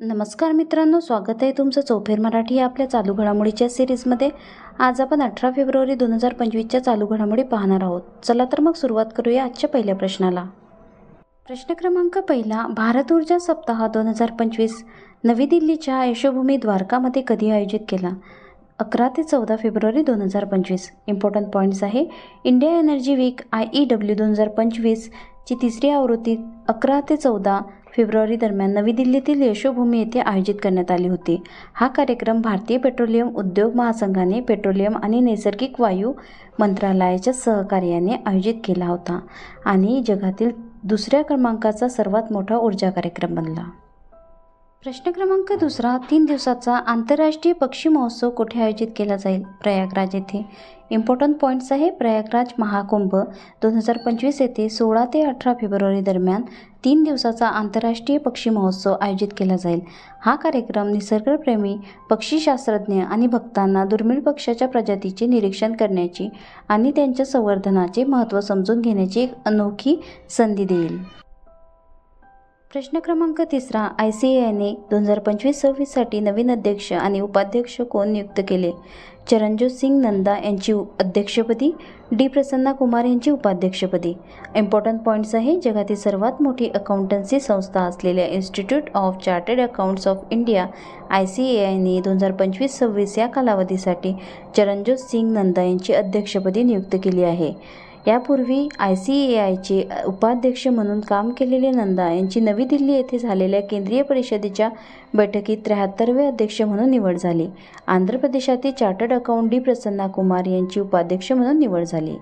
नमस्कार मित्रांनो, स्वागत आहे तुमचं चौफेर मराठी या आपल्या चालू घडामोडीच्या सिरीजमध्ये. आज आपण 18 फेब्रुवारी 2025च्या चालू घडामोडी पाहणार आहोत. चला तर मग सुरुवात करूया आजच्या पहिल्या प्रश्नाला. प्रश्न क्रमांक पहिला, भारत ऊर्जा सप्ताह 2025 नवी दिल्लीच्या यशोभूमी द्वारकामध्ये कधी आयोजित केला? 11 ते 14 फेब्रुवारी 2025. इम्पॉर्टंट पॉईंट्स आहे, इंडिया एनर्जी वीक IEW 2025ची तिसरी आवृत्ती 11 ते 14 फेब्रुवारी दरम्यान नवी दिल्लीतील यशोभूमी येथे आयोजित करण्यात आली होती. हा कार्यक्रम भारतीय पेट्रोलियम उद्योग महासंघाने पेट्रोलियम आणि नैसर्गिक वायू मंत्रालयाच्या सहकार्याने आयोजित केला होता आणि जगातील दुसऱ्या क्रमांकाचा सर्वात मोठा ऊर्जा कार्यक्रम बनला. प्रश्न क्रमांक दुसरा, 3 दिवसाचा आंतरराष्ट्रीय पक्षी महोत्सव कुठे आयोजित केला जाईल? प्रयागराज येथे. इम्पॉर्टंट पॉईंट्स आहे, प्रयागराज महाकुंभ 2025 येथे 16 ते 18 फेब्रुवारी दरम्यान 3 दिवसाचा आंतरराष्ट्रीय पक्षी महोत्सव आयोजित केला जाईल. हा कार्यक्रम निसर्गप्रेमी पक्षीशास्त्रज्ञ आणि भक्तांना दुर्मिळ पक्ष्याच्या प्रजातीचे निरीक्षण करण्याची आणि त्यांच्या संवर्धनाचे महत्त्व समजून घेण्याची एक अनोखी संधी देईल. प्रश्न क्रमांक तिसरा, ICAI ने 2025-26 साठी नवीन अध्यक्ष आणि उपाध्यक्ष कोण नियुक्त केले? चरणजोत सिंग नंदा यांची अध्यक्षपदी, डी प्रसन्ना कुमार यांची उपाध्यक्षपदी. इम्पॉर्टंट पॉईंट्स आहे, जगातील सर्वात मोठी अकाउंटन्सी संस्था असलेल्या institute of chartered accounts of India ICAI ने 2025-26 या कालावधीसाठी चरणजोत सिंग नंदा यांची अध्यक्षपदी नियुक्त केली आहे. यापूर्वी ICAIचे उपाध्यक्ष म्हणून काम केलेले नंदा यांची नवी दिल्ली येथे झालेल्या केंद्रीय परिषदेच्या बैठकीत 73वे अध्यक्ष म्हणून निवड झाली. आंध्र प्रदेशातील chartered account D Prasanna Kumar यांची उपाध्यक्ष म्हणून निवड झाली.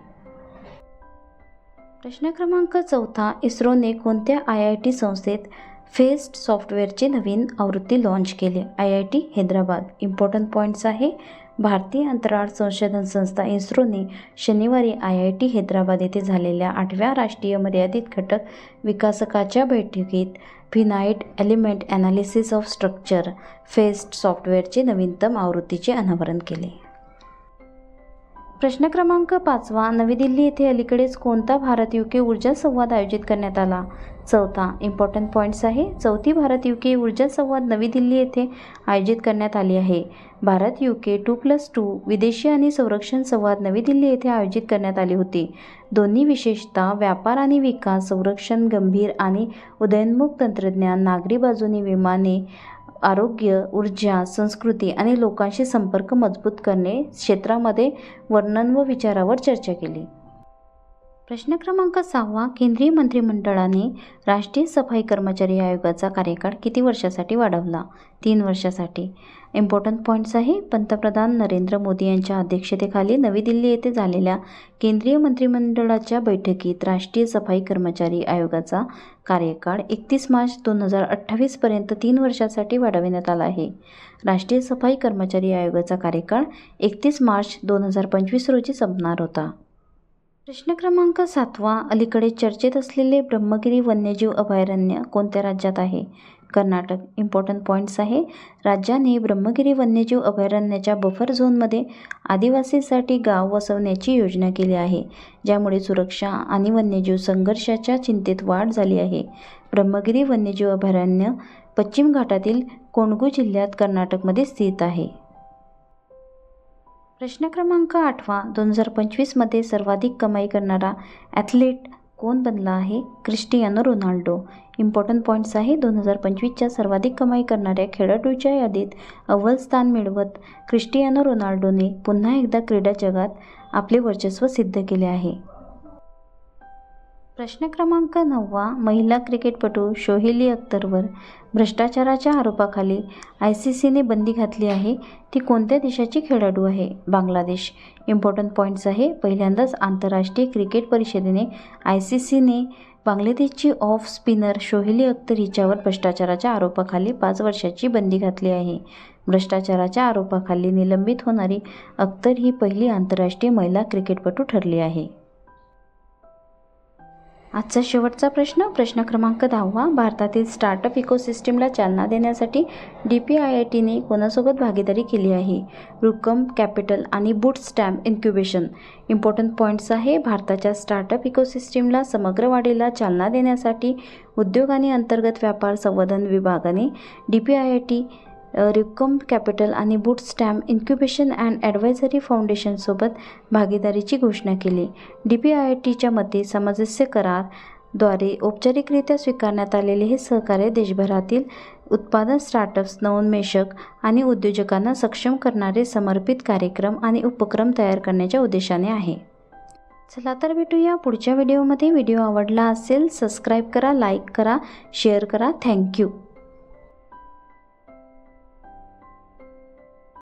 प्रश्न क्रमांक चौथा, इस्रोने कोणत्या IIT संस्थेत फेस्ट सॉफ्टवेअरचे नवीन आवृत्ती लॉन्च केले? IIT हैदराबाद. इम्पॉर्टंट पॉईंट्स आहे, भारतीय अंतराळ संशोधन संस्था इस्रोने शनिवारी IIT हैदराबाद येथे झालेल्या 8व्या राष्ट्रीय मर्यादित घटक विकासकाच्या बैठकीत finite element analysis of structure fest सॉफ्टवेअरचे नवीनतम आवृत्तीचे अनावरण केले. प्रश्न क्रमांक 5, नवी दिल्ली येथे अलीकडेच कोणता भारत UK ऊर्जा संवाद आयोजित करण्यात आला? चौथा. इम्पॉर्टंट पॉईंट्स आहे, चौथी भारत UK ऊर्जा संवाद नवी दिल्ली येथे आयोजित करण्यात आली आहे. भारत UK 2+2 विदेशी आणि संरक्षण संवाद नवी दिल्ली येथे आयोजित करण्यात आली होती. दोन्ही विशेषतः व्यापार आणि विकास, संरक्षण, गंभीर आणि उदयोन्मुख तंत्रज्ञान, नागरी बाजूने विमाने, आरोग्य, ऊर्जा, संस्कृती आणि लोकांशी संपर्क मजबूत करणे क्षेत्रामध्ये वर्णन व विचारावर चर्चा केली. प्रश्न क्रमांक 6, केंद्रीय मंत्रिमंडळाने राष्ट्रीय सफाई कर्मचारी आयोगाचा कार्यकाळ किती वर्षासाठी वाढवला? 3 वर्षासाठी. इम्पॉर्टंट पॉईंट्स आहे, पंतप्रधान नरेंद्र मोदी यांच्या अध्यक्षतेखाली नवी दिल्ली येथे झालेल्या केंद्रीय मंत्रिमंडळाच्या बैठकीत राष्ट्रीय सफाई कर्मचारी आयोगाचा कार्यकाळ 31 मार्च 2028 पर्यंत 3 वर्षासाठी वाढविण्यात आला आहे. राष्ट्रीय सफाई कर्मचारी आयोगाचा कार्यकाळ 31 मार्च 2025 रोजी संपणार होता. प्रश्न क्रमांक 7, अलीकडे चर्चेत असलेले ब्रह्मगिरी वन्यजीव अभयारण्य कोणत्या राज्यात आहे? कर्नाटक. इम्पॉर्टंट पॉईंट्स आहे, राज्याने ब्रह्मगिरी वन्यजीव अभयारण्याच्या बफर झोनमध्ये आदिवासींसाठी गाव वसवण्याची योजना केली आहे, ज्यामुळे सुरक्षा आणि वन्यजीव संघर्षाच्या चिंतेत वाढ झाली आहे. ब्रह्मगिरी वन्यजीव अभयारण्य पश्चिम घाटातील कोडगू जिल्ह्यात कर्नाटकमध्ये स्थित आहे. प्रश्न क्रमांक 8, 2025 मध्ये सर्वाधिक कमाई करणारा ॲथलीट कोण बनला आहे? Cristiano Ronaldo. इम्पॉर्टंट पॉईंट्स आहे, 2025च्या सर्वाधिक कमाई करणाऱ्या खेळाडूच्या यादीत अव्वल स्थान मिळवत क्रिस्टियानो रोनाल्डोने पुन्हा एकदा क्रीडा जगात आपले वर्चस्व सिद्ध केले आहे. प्रश्न क्रमांक 9, महिला क्रिकेटपटू सोहेली अख्तरवर भ्रष्टाचाराच्या आरोपाखाली ICCने बंदी घातली आहे. ती कोणत्या देशाची खेळाडू आहे? बांगलादेश. इम्पॉर्टंट पॉईंट्स आहे, पहिल्यांदाच आंतरराष्ट्रीय क्रिकेट परिषदेने ICCने बांगलादेशची ऑफ स्पिनर सोहेली अख्तर हिच्यावर भ्रष्टाचाराच्या आरोपाखाली 5 वर्षाची बंदी घातली आहे. भ्रष्टाचाराच्या आरोपाखाली निलंबित होणारी अख्तर ही पहिली आंतरराष्ट्रीय महिला क्रिकेटपटू ठरली आहे. आजचा शेवटचा प्रश्न क्रमांक 10वा. भारतातील स्टार्टअप इकोसिस्टीमला चालना देण्यासाठी DPIITने कोणासोबत भागीदारी केली आहे? रुकम कॅपिटल आणि बूटस्ट्रॅप इन्क्युबेशन. इम्पॉर्टंट पॉईंट्स आहे. भारताच्या स्टार्टअप इकोसिस्टीमला समग्र वाढीला चालना देण्यासाठी उद्योग आणि अंतर्गत व्यापार संवर्धन विभागाने DPIIT, रुकम कॅपिटल आणि बूटस्ट्रॅप इन्क्युबेशन अँड ॲडवायझरी फाउंडेशनसोबत भागीदारीची घोषणा केली. DPIITच्या मते सामंजस्य करार द्वारे औपचारिकरित्या स्वीकारण्यात आलेले हे सहकार्य देशभरातील उत्पादन स्टार्टअप्स, नवोन्मेषक आणि उद्योजकांना सक्षम करणारे समर्पित कार्यक्रम आणि उपक्रम तयार करण्याच्या उद्देशाने आहे. चला तर भेटूया पुढच्या व्हिडिओमध्ये. व्हिडिओ आवडला असेल सबस्क्राईब करा, लाईक करा, शेअर करा. थँक्यू.